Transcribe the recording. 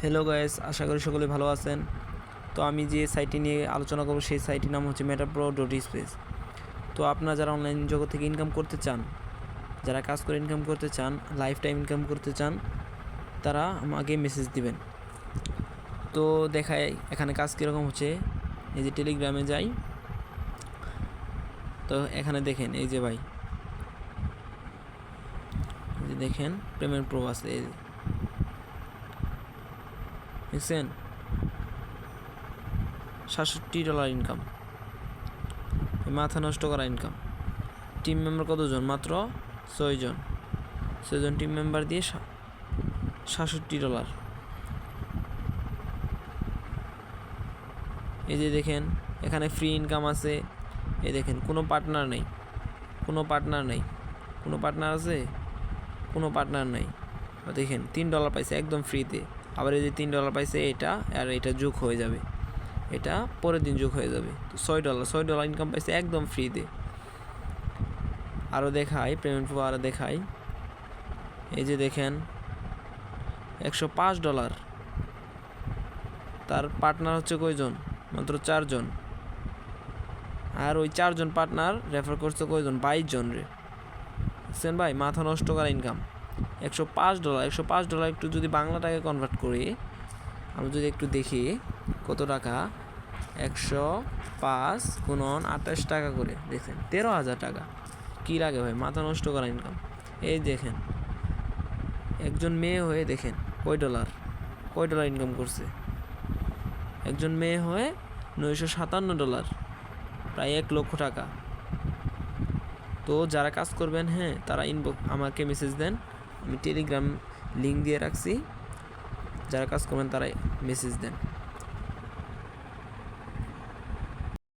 Hello guys, আশা করি সকলে ভালো আছেন। তো আমি যে সাইটটি নিয়ে আলোচনা করব সেই সাইটটির নাম হচ্ছে metapro.space। তো আপনারা যারা অনলাইন জগৎ থেকে ইনকাম করতে চান, যারা কাজ করে ইনকাম করতে চান, লাইফ টাইম ইনকাম করতে চান, তারা আমাকে মেসেজ দিবেন। তো দেখায় এখানে কাজ কীরকম হচ্ছে। এই যে টেলিগ্রামে যাই, তো এখানে দেখেন এই যে ভাই, এই যে দেখেন পেমেন্ট প্রো আছে, এই দেখছেন $67 ইনকাম, মাথা নষ্ট করা ইনকাম। টিম মেম্বার কতজন? মাত্র 6 জন। টিম মেম্বার দিয়ে $67। এই যে দেখেন এখানে ফ্রি ইনকাম আছে। এই দেখেন কোনো পার্টনার নেই, কোনো পার্টনার নেই, কোনো পার্টনার আছে, কোনো পার্টনার নেই। দেখেন $3 পাইছে একদম ফ্রিতে। আবার এই যে $3 পাইছে, এটা আর এটা যোগ হয়ে যাবে, এটা পরের দিন যোগ হয়ে যাবে। তো $6 ইনকাম পাইছে একদম ফ্রিতে। আরও দেখাই পেমেন্ট প্রো, আরও দেখাই। এই যে দেখেন $105। তার পার্টনার হচ্ছে কয়জন? মাত্র 4 জন। আর ওই 4 জন পার্টনার রেফার করছে কয়জন? 22 জন রে। বুঝছেন ভাই, মাথা নষ্ট করা ইনকাম। $105 একটু যদি বাংলা টাকায় কনভার্ট করি, আমি যদি একটু দেখি কত টাকা, 105 গুণন 28 টাকা করে, দেখছেন 13,000 টাকা। কী লাগে ভাই, মাথা নষ্ট করা ইনকাম। এই দেখেন একজন মেয়ে হয়ে দেখেন কয় ডলার ইনকাম করছে। একজন মেয়ে হয়ে $957, প্রায় 1 লক্ষ টাকা। তো যারা কাজ করবেন, হ্যাঁ, তারা আমাকে মেসেজ দেন, আমি টেলিগ্রাম লিঙ্ক দিয়ে রাখছি। যারা কাজ করবেন তারাই মেসেজ দেন।